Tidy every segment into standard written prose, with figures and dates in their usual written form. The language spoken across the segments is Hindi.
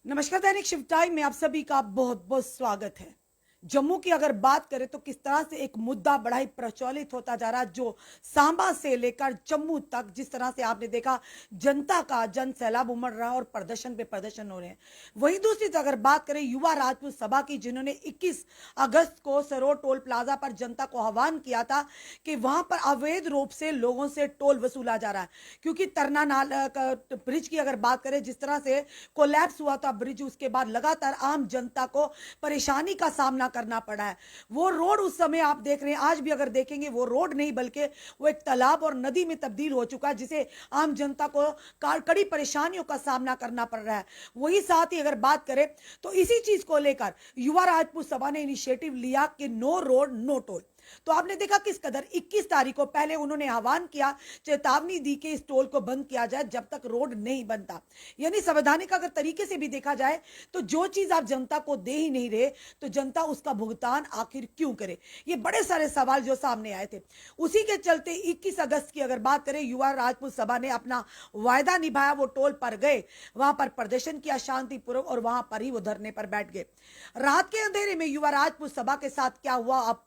नमस्कार। दैनिक शिव टाइम में आप सभी का बहुत बहुत स्वागत है। जम्मू की अगर बात करें तो किस तरह से एक मुद्दा बड़ा ही प्रचलित होता जा रहा है, जो सांबा से लेकर जम्मू तक जिस तरह से आपने देखा जनता का जन सैलाब उमड़ रहा है और प्रदर्शन पे प्रदर्शन हो रहे हैं। वहीं दूसरी तरफ अगर बात करें युवा राजपूत सभा की, जिन्होंने 21 अगस्त को सरोर टोल प्लाजा पर जनता को आह्वान किया था कि वहां पर अवैध रूप से लोगों से टोल वसूला जा रहा है, क्योंकि तरना नाला ब्रिज की अगर बात करें, जिस तरह से कोलैप्स हुआ था ब्रिज, उसके बाद लगातार आम जनता को परेशानी का सामना करना पड़ा है। वो रोड उस समय आप देख रहे हैं, आज भी अगर देखेंगे वो रोड नहीं बल्कि वो एक तालाब और नदी में तब्दील हो चुका है, जिसे आम जनता को कड़ी परेशानियों का सामना करना पड़ रहा है। वही साथ ही अगर बात करें तो इसी चीज को लेकर युवा राजपूत सभा ने इनिशिएटिव लिया कि नो रोड नो टोल। तो आपने देखा किस कदर 21 तारीख को पहले उन्होंने आह्वान किया, चेतावनी दी कि इस टोल को बंद किया जाए जब तक रोड नहीं बनता। यानी संवैधानिक अगर तरीके से भी देखा जाए तो जो चीज आप जनता को दे ही नहीं रहे तो जनता उसका भुगतान आखिर क्यों करे। ये बड़े सारे सवाल जो सामने आए थे। उसी के चलते 21 अगस्त की अगर बात करें, युवा राजपूत सभा ने अपना वायदा निभाया, वो टोल पर गए, वहां पर प्रदर्शन किया शांतिपूर्वक और वहां पर ही वो धरने पर बैठ गए। रात के अंधेरे में युवा राजपूत सभा के साथ क्या हुआ आप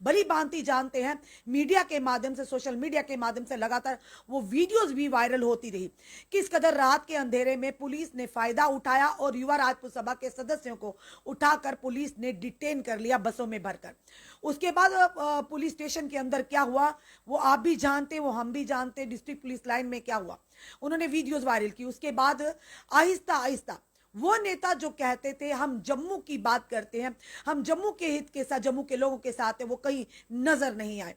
भली भांति जानते हैं। मीडिया के माध्यम से, सोशल मीडिया के माध्यम से लगातार वो वीडियोस भी वायरल होती रही। किस कदर रात के अंधेरे में पुलिस ने फायदा उठाया और युवा राजपूत सभा के सदस्यों को उठाकर पुलिस ने डिटेन कर लिया बसों में भरकर। उसके बाद पुलिस स्टेशन के अंदर क्या हुआ वो आप भी जानते, वो हम भी जानते। डिस्ट्रिक्ट पुलिस लाइन में क्या हुआ, उन्होंने वीडियोस वायरल की। उसके बाद आहिस्ता आहिस्ता वो नेता जो कहते थे हम जम्मू की बात करते हैं, हम जम्मू के हित के साथ, जम्मू के लोगों के साथ है, वो कहीं नजर नहीं आए।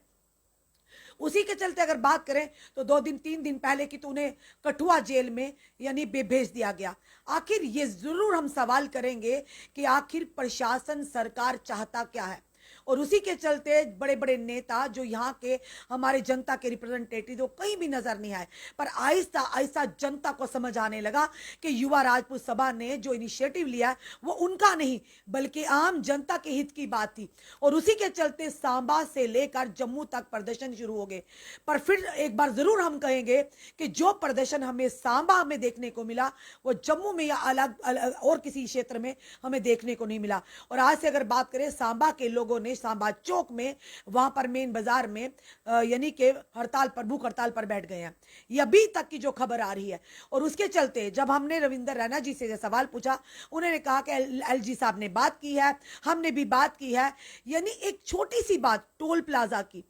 उसी के चलते अगर बात करें तो 2 दिन 3 दिन पहले की तो उन्हें कठुआ जेल में यानी भेज दिया गया। आखिर ये जरूर हम सवाल करेंगे कि आखिर प्रशासन, सरकार चाहता क्या है। और उसी के चलते बड़े बड़े नेता जो यहाँ के हमारे जनता के रिप्रेजेंटेटिव, वो कहीं भी नजर नहीं आए। पर आहिस्ता आहिस्ता जनता को समझ आने लगा कि युवा राजपूत सभा ने जो इनिशिएटिव लिया है वो उनका नहीं बल्कि आम जनता के हित की बात थी। और उसी के चलते सांबा से लेकर जम्मू तक प्रदर्शन शुरू हो गए। पर फिर एक बार जरूर हम कहेंगे कि जो प्रदर्शन हमें सांबा में देखने को मिला वो जम्मू में या अलग और किसी क्षेत्र में हमें देखने को नहीं मिला। और आज से अगर बात करें, सांबा के लोगों ने सांबा चौक में, वहां पर मेन बाजार में यानी कि हड़ताल पर, भूख हड़ताल पर बैठ गए हैं। ये अभी तक की जो खबर आ रही है। और उसके चलते जब हमने रविंदर रैना जी से सवाल पूछा, उन्होंने कहा कि एलजी साहब ने बात की है, हमने भी बात की है। यानी एक छोटी सी बात टोल प्लाजा की,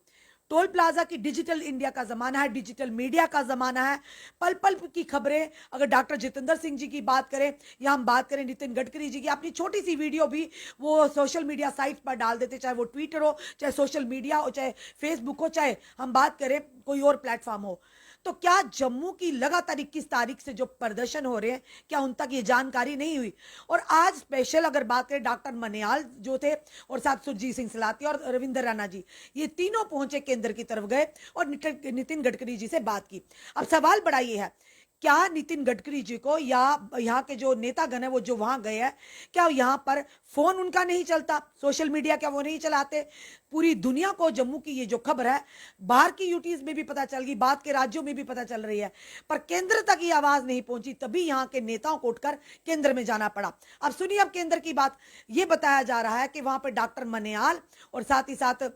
टोल प्लाजा की, डिजिटल इंडिया का जमाना है, डिजिटल मीडिया का जमाना है। पल पल की खबरें, अगर डॉक्टर जितेंद्र सिंह जी की बात करें या हम बात करें नितिन गडकरी जी की, अपनी छोटी सी वीडियो भी वो सोशल मीडिया साइट पर डाल देते, चाहे वो ट्विटर हो, चाहे सोशल मीडिया हो, चाहे फेसबुक हो, चाहे हम बात करें कोई और प्लेटफॉर्म हो। तो क्या जम्मू की लगातार 21 तारीख से जो प्रदर्शन हो रहे हैं, क्या उन तक ये जानकारी नहीं हुई? और आज स्पेशल अगर बात करें, डॉक्टर मनियाल जो थे और साथ सुरजीत सिंह सलातिया और रविंदर राणा जी, ये तीनों पहुंचे केंद्र की तरफ गए और नितिन गडकरी जी से बात की। अब सवाल बड़ा ये है, क्या नितिन गडकरी जी को या यहाँ के जो नेतागण है वो जो वहां गए हैं, क्या यहाँ पर फोन उनका नहीं चलता, सोशल मीडिया क्या वो नहीं चलाते? पूरी दुनिया को जम्मू की ये जो खबर है बाहर की यूटीज में भी पता चल गई, बात के राज्यों में भी पता चल रही है, पर केंद्र तक ये आवाज नहीं पहुंची। तभी यहाँ के नेताओं को उठकर केंद्र में जाना पड़ा। अब सुनिए, अब केंद्र की बात, ये बताया जा रहा है कि वहां पर डॉक्टर मनियाल और साथ ही साथ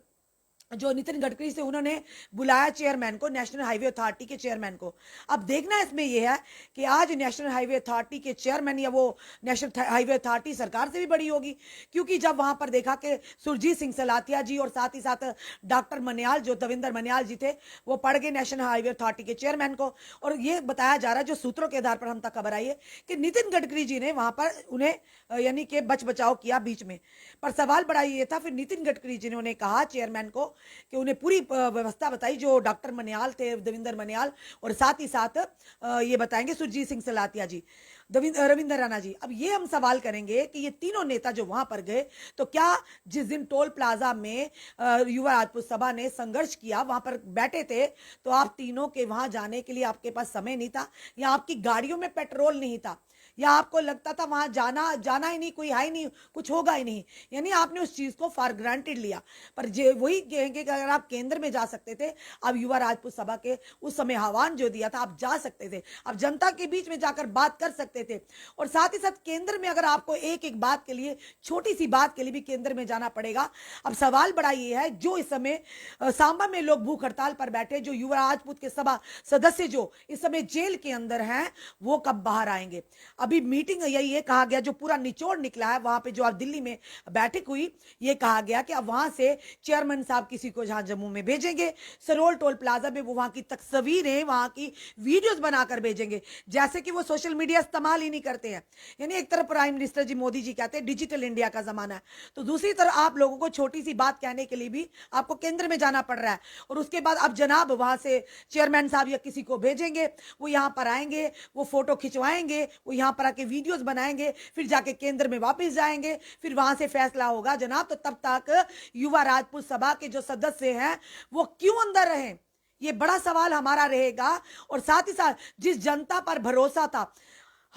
जो नितिन गडकरी से उन्होंने बुलाया चेयरमैन को, नेशनल हाईवे अथॉरिटी के चेयरमैन को। अब देखना इसमें यह है कि आज नेशनल हाईवे अथॉरिटी के चेयरमैन या वो नेशनल हाईवे अथॉरिटी सरकार से भी बड़ी होगी, क्योंकि जब वहां पर देखा कि सुरजीत सिंह सलातिया जी और साथ ही साथ डॉक्टर मनियाल, जो दविंदर मनियाल जी थे, वो पढ़ गए नेशनल हाईवे अथॉरिटी के चेयरमैन को। और ये बताया जा रहा है, जो सूत्रों के आधार पर हम तक खबर आई है, कि नितिन गडकरी जी ने वहां पर उन्हें यानी कि बच बचाव किया बीच में। पर सवाल बड़ा ये था, फिर नितिन गडकरी जी ने कहा चेयरमैन को कि उन्हें पूरी व्यवस्था बताई, जो डॉक्टर मनियाल थे, देविंदर मनियाल, और साथ ही साथ ये बताएंगे सुरजीत सिंह सलातिया जी, रविंदर राणा जी। अब ये हम सवाल करेंगे कि ये तीनों नेता जो वहां पर गए, तो क्या जिस दिन टोल प्लाजा में युवा राजपूत सभा ने संघर्ष किया, वहां पर बैठे थे, तो आप तीनों के वहां जाने के लिए आपके पास समय नहीं था, या आपकी गाड़ियों में पेट्रोल नहीं था, या आपको लगता था वहां जाना जाना ही नहीं, कोई है ही नहीं, कुछ होगा ही नहीं, यानी आपने उस चीज को फॉर ग्रांटेड लिया। पर वही कहेंगे कि अगर आप केंद्र में जा सकते थे, अब युवा राजपूत सभा के उस समय आह्वान जो दिया था, आप जा सकते थे, आप जनता के बीच में जाकर बात कर सकते थे। और साथ ही साथ केंद्र में अगर आपको एक एक बात के लिए, छोटी सी बात के लिए भी केंद्र में जाना पड़ेगा। अब सवाल बड़ा ये है, जो इस समय सांबा में लोग भूख हड़ताल पर बैठे, जो युवा राजपूत के सभा सदस्य जो इस समय जेल के अंदर हैं, वो कब बाहर आएंगे। अभी मीटिंग यही ये कहा गया, जो पूरा निचोड़ निकला है वहां पे, जो अब दिल्ली में बैठक हुई, ये कहा गया कि अब वहां से चेयरमैन साहब किसी को जहां जम्मू में भेजेंगे, सरोल टोल प्लाजा में वो वहां की तस्वीरें, वहां की वीडियोस बनाकर भेजेंगे, जैसे कि वो सोशल मीडिया इस्तेमाल ही नहीं करते हैं। यानी एक तरफ प्राइम मिनिस्टर जी मोदी जी कहते हैं डिजिटल इंडिया का जमाना है, तो दूसरी तरफ आप लोगों को छोटी सी बात कहने के लिए भी आपको केंद्र में जाना पड़ रहा है। और उसके बाद अब जनाब वहां से चेयरमैन साहब या किसी को भेजेंगे, वो यहां पर आएंगे, वो फोटो खिंचवाएंगे, वो यहां पर आके वीडियोस बनाएंगे, फिर जाके केंद्र में वापस जाएंगे, फिर वहां से फैसला होगा जनाब। तो तब तक युवा राजपूत सभा के जो सदस्य हैं वो क्यों अंदर रहे, ये बड़ा सवाल हमारा रहेगा। और साथ ही साथ जिस जनता पर भरोसा था,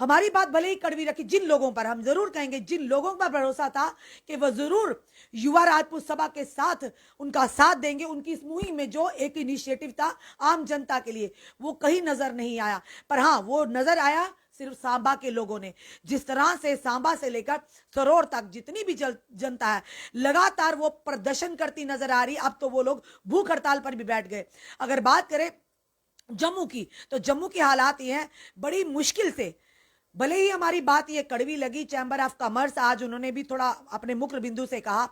हमारी बात भले ही कड़वी रखी, जिन लोगों पर, हम जरूर कहेंगे जिन लोगों पर भरोसा था कि वह जरूर युवा राजपूत सभा के साथ उनका साथ देंगे, उनकी इस मुहिम में जो एक इनिशिएटिव था आम जनता के लिए, वो कहीं नजर नहीं आया। पर हाँ, वो नजर आया सिर्फ सांबा के लोगों ने। जिस तरह से सांबा से लेकर सरोर तक जितनी भी जनता है, लगातार वो प्रदर्शन करती नजर आ रही। अब तो वो लोग भूख हड़ताल पर भी बैठ गए। अगर बात करें जम्मू की, तो जम्मू के हालात ये हैं, बड़ी मुश्किल से, भले ही हमारी बात ये कड़वी लगी, चैम्बर ऑफ कॉमर्स आज उन्होंने भी थोड़ा अपने मुख्य बिंदु से कहा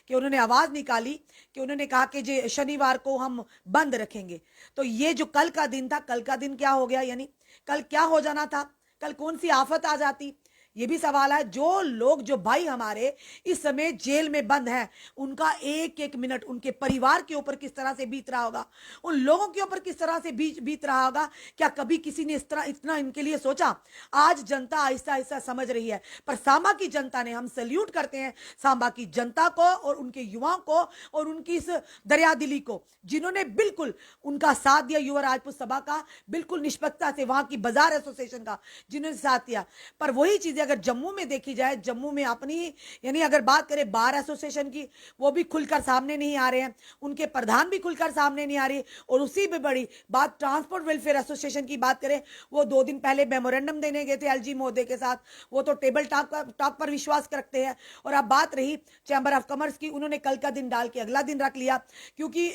कि उन्होंने आवाज निकाली कि उन्होंने कहा कि जे शनिवार को हम बंद रखेंगे। तो ये जो कल का दिन था, कल का दिन क्या हो गया, यानी कल क्या हो जाना था, कल कौन सी आफत आ जाती, ये भी सवाल है। जो लोग, जो भाई हमारे इस समय जेल में बंद हैं, उनका एक एक मिनट उनके परिवार के ऊपर किस तरह से बीत रहा होगा, उन लोगों के ऊपर किस तरह से बीत रहा होगा। क्या कभी किसी ने इस तरह इतना इनके लिए सोचा। आज जनता आहिस्ता आहिस्ता समझ रही है। पर सांबा की जनता ने, हम सल्यूट करते हैं सांबा की जनता को और उनके युवाओं को और उनकी इस दरियादिली को, जिन्होंने बिल्कुल उनका साथ दिया, युवा राजपूत सभा का बिल्कुल निष्पक्षता से, वहां की बाजार एसोसिएशन का जिन्होंने साथ दिया। पर वही चीजें अगर जम्मू में देखी जाए, जम्मू में अपनी, यानी अगर बात करें बार एसोसिएशन की, वो भी खुलकर सामने नहीं आ रहे हैं, उनके प्रधान भी खुलकर सामने नहीं आ रही। और उसी में बड़ी बात ट्रांसपोर्ट वेलफेयर एसोसिएशन की बात करें, वो 2 दिन पहले मेमोरेंडम देने गए थे एलजी महोदय के साथ, वो तो टेबल टॉक पर विश्वास रखते हैं। और अब बात रही चैम्बर ऑफ कॉमर्स की, उन्होंने कल का दिन डाल के अगला दिन रख लिया, क्योंकि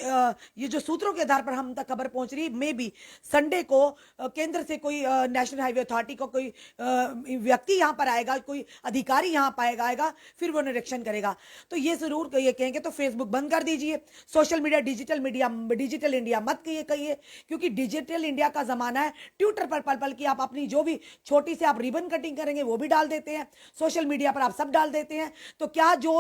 ये जो सूत्रों के आधार पर हम तक खबर पहुंच रही, मे बी संडे को केंद्र से कोई नेशनल हाईवे अथॉरिटी को कोई व्यक्ति यहां पर आएगा, कोई अधिकारी यहां पाएगा आएगा, फिर वो निरीक्षण करेगा। तो ये जरूर ये कहेंगे तो फेसबुक बंद कर दीजिए, सोशल मीडिया, डिजिटल इंडिया मत कहिए, क्योंकि डिजिटल इंडिया का जमाना है। ट्विटर पर पल पल की आप अपनी जो भी छोटी से आप रिबन कटिंग करेंगे वो भी डाल देते हैं, सोशल मीडिया पर आप सब डाल देते हैं। तो क्या जो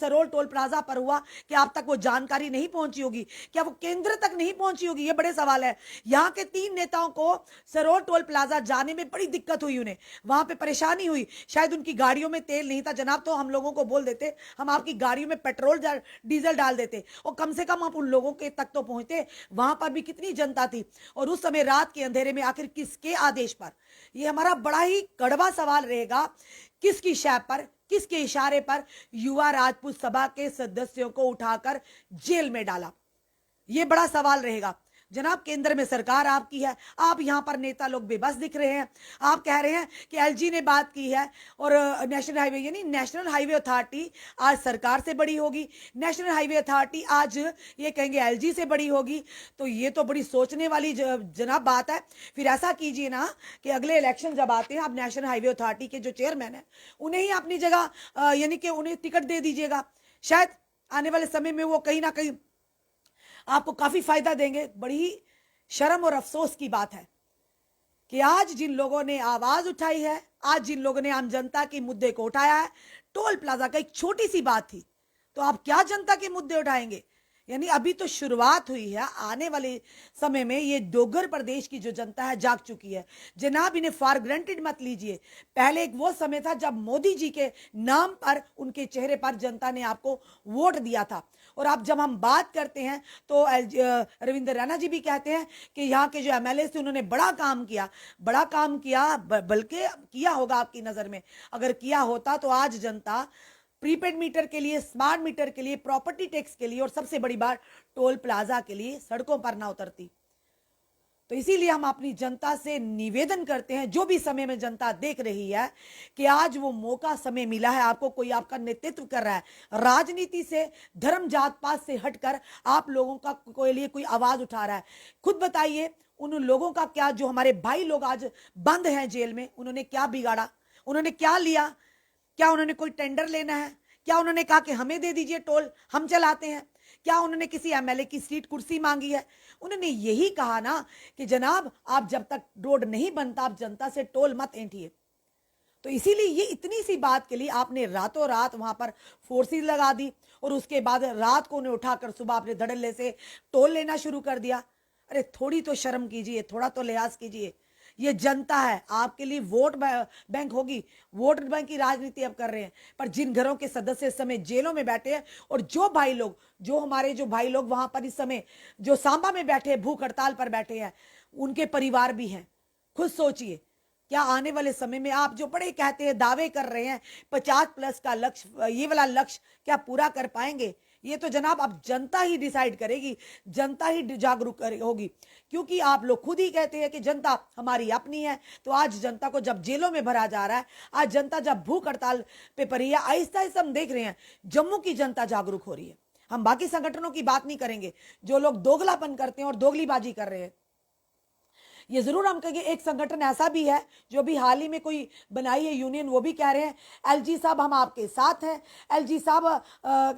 सरोल टोल प्लाजा पर हुआ, क्या आप तक वो जानकारी नहीं पहुंची होगी, क्या वो केंद्र तक नहीं पहुंची होगी, ये बड़े सवाल है। यहाँ के 3 नेताओं को सरोल टोल प्लाजा जाने में बड़ी दिक्कत हुई, उन्हें वहां पे परेशानी हुई, शायद उनकी गाड़ियों में तेल नहीं था जनाब, तो हम लोगों को बोल देते, हम आपकी गाड़ियों में पेट्रोल डीजल डाल देते, और कम से कम आप उन लोगों के तक तो पहुंचते। वहां पर भी कितनी जनता थी, और उस समय रात के अंधेरे में आखिर किसके आदेश पर, यह हमारा बड़ा ही कड़वा सवाल रहेगा, किसकी शैप पर, किसके इशारे पर युवा राजपूत सभा के सदस्यों को उठाकर जेल में डाला, यह बड़ा सवाल रहेगा। जनाब केंद्र में सरकार आपकी है, आप यहां पर नेता लोग बेबस दिख रहे हैं। आप कह रहे हैं कि एलजी ने बात की है, और नेशनल हाईवे, यानी नेशनल हाईवे अथॉरिटी आज सरकार से बड़ी होगी, नेशनल हाईवे अथॉरिटी आज ये कहेंगे एलजी से बड़ी होगी। तो ये तो बड़ी सोचने वाली जनाब बात है। फिर ऐसा कीजिए ना कि अगले इलेक्शन जब आते हैं, आप नेशनल हाईवे अथॉरिटी के जो चेयरमैन है उन्हें ही अपनी जगह, यानी कि उन्हें टिकट दे दीजिएगा, शायद आने वाले समय में वो कहीं ना कहीं आपको काफी फायदा देंगे। बड़ी शर्म और अफसोस की बात है कि आज जिन लोगों ने आवाज उठाई है, आज जिन लोगों ने आम जनता के मुद्दे को उठाया है, टोल प्लाजा का एक छोटी सी बात थी, तो आप क्या जनता के मुद्दे उठाएंगे। यानी अभी तो शुरुआत हुई है, आने वाले समय में ये डोगर प्रदेश की जो जनता है जाग चुकी है। जनाब, इन्हें फॉर ग्रांटेड मत लीजिए। पहले एक वो समय था जब मोदी जी के नाम पर, उनके चेहरे पर जनता ने आपको वोट दिया था। और अब जब हम बात करते हैं तो रविंद्र रैना जी भी कहते हैं कि यहाँ के जो एमएलए थे उन्होंने बड़ा काम किया, बड़ा काम किया, बल्कि किया होगा आपकी नजर में। अगर किया होता तो आज जनता प्रीपेड मीटर के लिए, स्मार्ट मीटर के लिए, प्रॉपर्टी टैक्स के लिए और सबसे बड़ी बात टोल प्लाजा के लिए सड़कों पर ना उतरती। तो इसीलिए हम अपनी जनता से निवेदन करते हैं, जो भी समय में जनता देख रही है, कि आज वो मौका समय मिला है आपको, कोई आपका नेतृत्व कर रहा है, राजनीति से, धर्म जात पात से हटकर आप लोगों का कोई लिए कोई आवाज उठा रहा है। खुद बताइए उन लोगों का क्या, जो हमारे भाई लोग आज बंद हैं जेल में, उन्होंने क्या बिगाड़ा, उन्होंने क्या लिया? क्या उन्होंने कोई टेंडर लेना है? क्या उन्होंने कहा कि हमें दे दीजिए टोल, हम चलाते हैं? क्या उन्होंने किसी एमएलए की सीट कुर्सी मांगी है? उन्होंने यही कहा ना कि जनाब, आप जब तक रोड नहीं बनता आप जनता से टोल मत ऐंठिए। तो इसीलिए ये इतनी सी बात के लिए आपने रातों रात वहां पर फोर्सेस लगा दी और उसके बाद रात को उन्हें उठाकर सुबह अपने धड़ल्ले से टोल लेना शुरू कर दिया। अरे थोड़ी तो शर्म कीजिए, थोड़ा तो लिहाज कीजिए। ये जनता है, आपके लिए वोट बैंक होगी, वोट बैंक की राजनीति अब कर रहे हैं। पर जिन घरों के सदस्य इस समय जेलों में बैठे हैं, और जो भाई लोग, जो हमारे जो भाई लोग वहां पर इस समय जो सांबा में बैठे हैं, भूख हड़ताल पर बैठे हैं, उनके परिवार भी हैं। खुद सोचिए, क्या आने वाले समय में आप जो बड़े कहते हैं, दावे कर रहे हैं 50+ का लक्ष्य, ये वाला लक्ष्य क्या पूरा कर पाएंगे? ये तो जनाब अब जनता ही डिसाइड करेगी, जनता ही जागरूक होगी। क्योंकि आप लोग खुद ही कहते हैं कि जनता हमारी अपनी है। तो आज जनता को जब जेलों में भरा जा रहा है, आज जनता जब भूख हड़ताल पे पड़ी है, आहिस्ता आहिस्ता हम देख रहे हैं जम्मू की जनता जागरूक हो रही है। हम बाकी संगठनों की बात नहीं करेंगे जो लोग दोगलापन करते हैं और दोगलीबाजी कर रहे हैं। ये जरूर हम कहेंगे, एक संगठन ऐसा भी है जो भी हाल ही में कोई बनाई है यूनियन, वो भी कह रहे हैं एलजी साहब हम आपके साथ हैं, एलजी साहब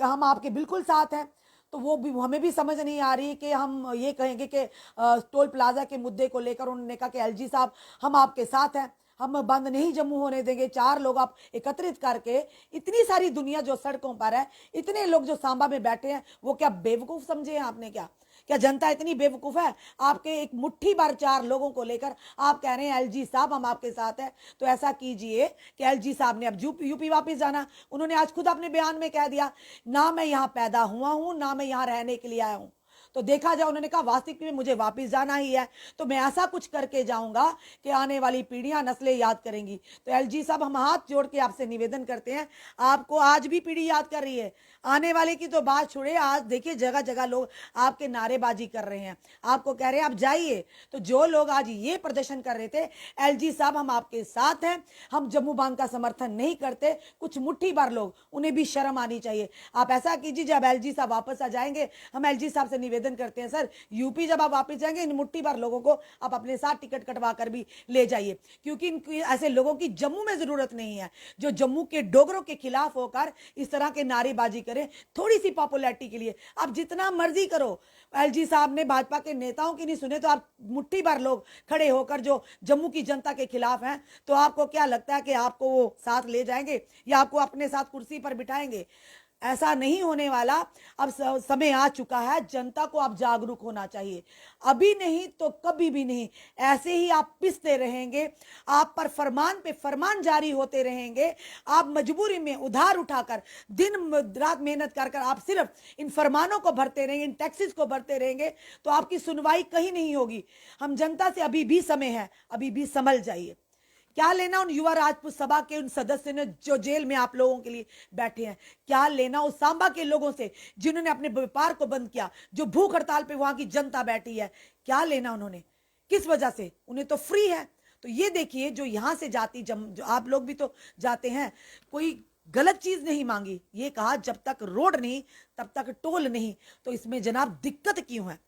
हम आपके बिल्कुल साथ हैं। तो वो भी हमें भी समझ नहीं आ रही कि हम ये कहेंगे कि टोल प्लाजा के मुद्दे को लेकर उन्होंने कहा कि एलजी साहब हम आपके साथ हैं, हम बंद नहीं जम्मू होने देंगे। 4 लोग आप एकत्रित करके, इतनी सारी दुनिया जो सड़कों पर है, इतने लोग जो सांबा में बैठे हैं, वो क्या बेवकूफ समझे हैं आपने? क्या जनता इतनी बेवकूफ है? आपके एक मुट्ठी भर 4 लोगों को लेकर आप कह रहे हैं एलजी साहब हम आपके साथ हैं। तो ऐसा कीजिए कि एलजी साहब ने अब यूपी वापस जाना। उन्होंने आज खुद अपने बयान में कह दिया, ना मैं यहां पैदा हुआ हूं, ना मैं यहां रहने के लिए आया हूं। तो देखा जाए, उन्होंने कहा वास्तविक में मुझे वापस जाना ही है, तो मैं ऐसा कुछ करके जाऊंगा कि आने वाली पीढ़ियां, नस्लें याद करेंगी। तो एलजी साहब हम हाथ जोड़ के आपसे निवेदन करते हैं, आपको आज भी पीढ़ी याद कर रही है। आने वाले की तो बात छोड़े, आज देखिए जगह जगह लोग आपके नारेबाजी कर रहे हैं, आपको कह रहे हैं आप जाइए। तो जो लोग आज ये प्रदर्शन कर रहे थे, एलजी साहब हम आपके साथ हैं, हम जम्मू बांध का समर्थन नहीं करते, कुछ मुट्ठी भर लोग, उन्हें भी शर्म आनी चाहिए। आप ऐसा कीजिए, जब एलजी साहब वापस आ जाएंगे, हम एलजी साहब से निवेदन करते हैं, सर यूपी जब आप वापस जाएंगे, इन मुट्ठी भर लोगों को आप अपने साथ टिकट कटवा कर भी ले जाइए। क्योंकि इन ऐसे लोगों की जम्मू में जरूरत नहीं है जो जम्मू के डोगरों के खिलाफ होकर इस तरह के नारेबाजी करें थोड़ी सी पॉपुलैरिटी के लिए। आप जितना मर्जी करो, एलजी साहब ने भाजपा के नेताओं की नहीं सुने, तो आप मुट्ठी भर लोग खड़े होकर जो जम्मू की जनता के खिलाफ हैं, तो आपको क्या लगता है कि आपको वो साथ ले जाएंगे या आपको अपने साथ कुर्सी पर बिठाएंगे? ऐसा नहीं होने वाला। अब समय आ चुका है, जनता को अब जागरूक होना चाहिए। अभी नहीं तो कभी भी नहीं। ऐसे ही आप पिसते रहेंगे, आप पर फरमान पे फरमान जारी होते रहेंगे, आप मजबूरी में उधार उठाकर दिन रात मेहनत कर आप सिर्फ इन फरमानों को भरते रहेंगे, इन टैक्सेस को भरते रहेंगे, तो आपकी सुनवाई कहीं नहीं होगी। हम जनता से अभी भी समय है, अभी भी संभल जाइए। क्या लेना उन युवा राजपूत सभा के उन सदस्य ने जो जेल में आप लोगों के लिए बैठे हैं? क्या लेना उस सांबा के लोगों से जिन्होंने अपने व्यापार को बंद किया, जो भूख हड़ताल पे वहां की जनता बैठी है? क्या लेना उन्होंने, किस वजह से? उन्हें तो फ्री है। तो ये देखिए, जो यहां से जाती जो आप लोग भी तो जाते हैं, कोई गलत चीज नहीं मांगी, ये कहा जब तक रोड नहीं तब तक टोल नहीं। तो इसमें जनाब दिक्कत क्यों है?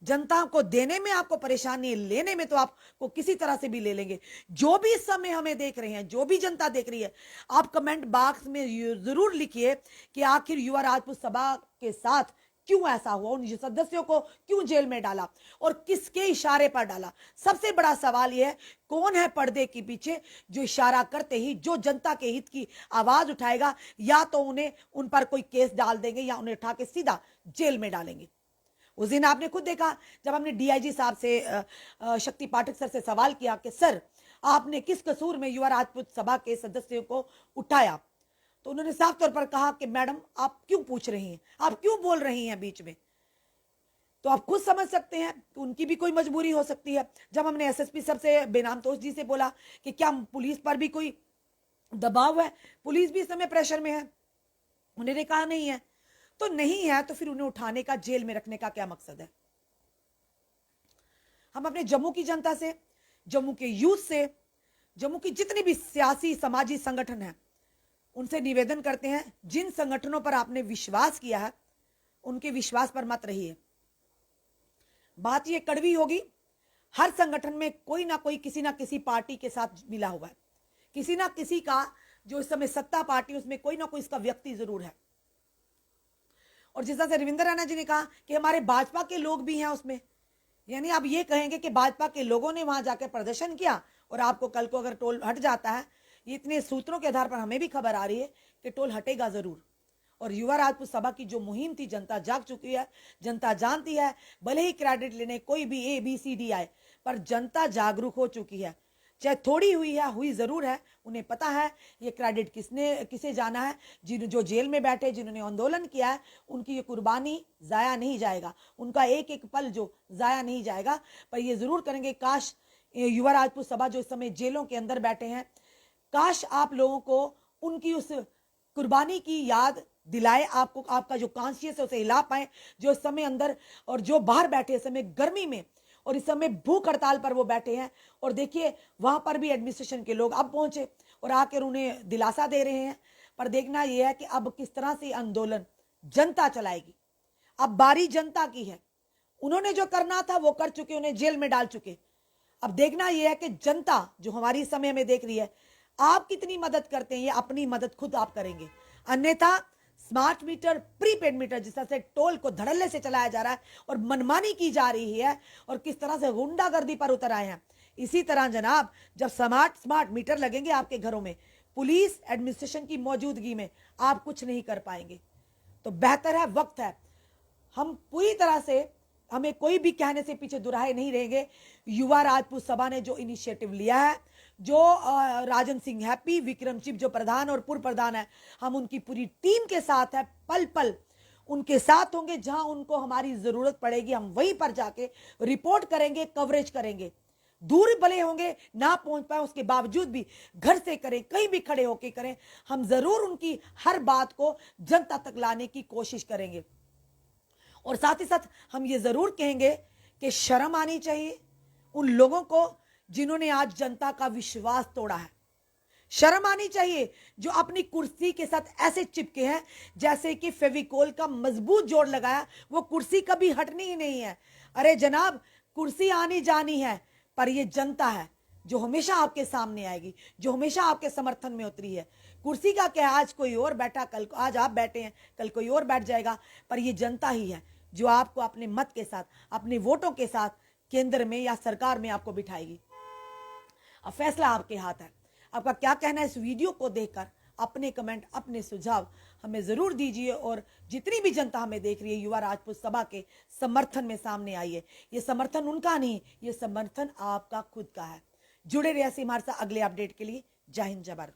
जनता को देने में आपको परेशानी है, लेने में तो आपको किसी तरह से भी ले लेंगे। जो भी इस समय हमें देख रहे हैं, जो भी जनता देख रही है, आप कमेंट बॉक्स में जरूर लिखिए कि आखिर युवा राजपूत सभा के साथ क्यों ऐसा हुआ, उन सदस्यों को क्यों जेल में डाला और किसके इशारे पर डाला। सबसे बड़ा सवाल यह है, कौन है पर्दे के पीछे जो इशारा करते ही जो जनता के हित की आवाज उठाएगा, या तो उन्हें उन पर कोई केस डाल देंगे या उन्हें उठा के सीधा जेल में डालेंगे। उस दिन आपने खुद देखा जब हमने डीआईजी साहब से शक्ति पाठक सर से सवाल किया कि सर आपने किस कसूर में युवा राजपूत सभा के सदस्यों को उठाया, तो उन्होंने साफ तौर पर कहा कि मैडम आप क्यों पूछ रही हैं, आप क्यों बोल रही हैं बीच में। तो आप खुद समझ सकते हैं कि उनकी भी कोई मजबूरी हो सकती है। जब हमने एसएसपी साहब से बेनाम तोष जी से बोला कि क्या पुलिस पर भी कोई दबाव है, पुलिस भी इस समय प्रेशर में है, उन्होंने कहा नहीं है। तो नहीं है तो फिर उन्हें उठाने का, जेल में रखने का क्या मकसद है। हम अपने जम्मू की जनता से, जम्मू के यूथ से, जम्मू की जितनी भी सियासी समाजी संगठन है उनसे निवेदन करते हैं, जिन संगठनों पर आपने विश्वास किया है उनके विश्वास पर मत रहिए। बात ये कड़वी होगी, हर संगठन में कोई ना कोई किसी ना किसी पार्टी के साथ मिला हुआ है, किसी ना किसी का जो इस समय सत्ता पार्टी उसमें कोई ना कोई इसका व्यक्ति जरूर है। और जिस तरह से रविंद्र रैना जी ने कहा कि हमारे भाजपा के लोग भी हैं उसमें, यानी आप ये कहेंगे कि भाजपा के लोगों ने वहां जाकर प्रदर्शन किया और आपको कल को अगर टोल हट जाता है, ये इतने सूत्रों के आधार पर हमें भी खबर आ रही है कि टोल हटेगा जरूर। और युवा राजपूत सभा की जो मुहिम थी, जनता जाग चुकी है, जनता जानती है, भले ही क्रेडिट लेने कोई भी ABCD आए, पर जनता जागरूक हो चुकी है। चाहे थोड़ी हुई है, हुई जरूर है, उन्हें पता है ये क्रेडिट किसे जाना है। जो जेल में बैठे, जिन्होंने आंदोलन किया है, उनकी ये कुर्बानी जाया नहीं जाएगा, उनका एक एक पल जो जाया नहीं जाएगा। पर ये जरूर करेंगे, काश युवा राजपूत सभा जो इस समय जेलों के अंदर बैठे हैं, काश आप लोगों को उनकी उस कुर्बानी की याद दिलाए, आपको आपका जो कॉन्शियस है उसे हिला पाए, जो इस समय अंदर और जो बाहर बैठे इस समय गर्मी में और इस समय भूख हड़ताल पर वो बैठे हैं। और देखिए वहां पर भी एडमिनिस्ट्रेशन के लोग अब पहुंचे और आकर उन्हें दिलासा दे रहे हैं। पर देखना यह है कि अब किस तरह से आंदोलन जनता चलाएगी। अब बारी जनता की है, उन्होंने जो करना था वो कर चुके, उन्हें जेल में डाल चुके। अब देखना यह है कि जनता जो हमारी समय में देख रही है, आप कितनी मदद करते हैं, ये अपनी मदद खुद आप करेंगे। अन्यथा स्मार्ट मीटर, प्रीपेड मीटर, जिस तरह से टोल को धड़ल्ले से चलाया जा रहा है और मनमानी की जा रही है और किस तरह से गुंडागर्दी पर उतर आए हैं, इसी तरह जनाब जब स्मार्ट मीटर लगेंगे आपके घरों में, पुलिस एडमिनिस्ट्रेशन की मौजूदगी में आप कुछ नहीं कर पाएंगे। तो बेहतर है, वक्त है, हम पूरी तरह से, हमें कोई भी कहने से पीछे दुराहे नहीं रहेंगे। युवा राजपूत सभा ने जो इनिशिएटिव लिया है, जो राजन सिंह हैप्पी, विक्रम चिप जो प्रधान और पूर्व प्रधान है, हम उनकी पूरी टीम के साथ है, पल पल उनके साथ होंगे। जहां उनको हमारी जरूरत पड़ेगी हम वहीं पर जाके रिपोर्ट करेंगे, कवरेज करेंगे। दूर भले होंगे, ना पहुंच पाए, उसके बावजूद भी घर से करें, कहीं भी खड़े होकर करें, हम जरूर उनकी हर बात को जनता तक लाने की कोशिश करेंगे। और साथ ही साथ हम ये जरूर कहेंगे कि शर्म आनी चाहिए उन लोगों को जिन्होंने आज जनता का विश्वास तोड़ा है। शर्म आनी चाहिए जो अपनी कुर्सी के साथ ऐसे चिपके हैं जैसे कि फेविकोल का मजबूत जोड़ लगाया, वो कुर्सी कभी हटनी ही नहीं है। अरे जनाब, कुर्सी आनी जानी है, पर ये जनता है जो हमेशा आपके सामने आएगी, जो हमेशा आपके समर्थन में उतरी है। कुर्सी का क्या, आज कोई और बैठा, कल आज आप बैठे हैं, कल कोई और बैठ जाएगा, पर ये जनता ही है जो आपको अपने मत के साथ, अपने वोटों के साथ केंद्र में या सरकार में आपको बिठाएगी। अब फैसला आपके हाथ है। आपका क्या कहना है इस वीडियो को देखकर, अपने कमेंट, अपने सुझाव हमें जरूर दीजिए। और जितनी भी जनता हमें देख रही है, युवा राजपूत सभा के समर्थन में सामने आइए। ये समर्थन उनका नहीं, ये समर्थन आपका खुद का है। जुड़े रहिए ऐसे हमारे साथ अगले अपडेट के लिए। जय हिंद, जय भारत।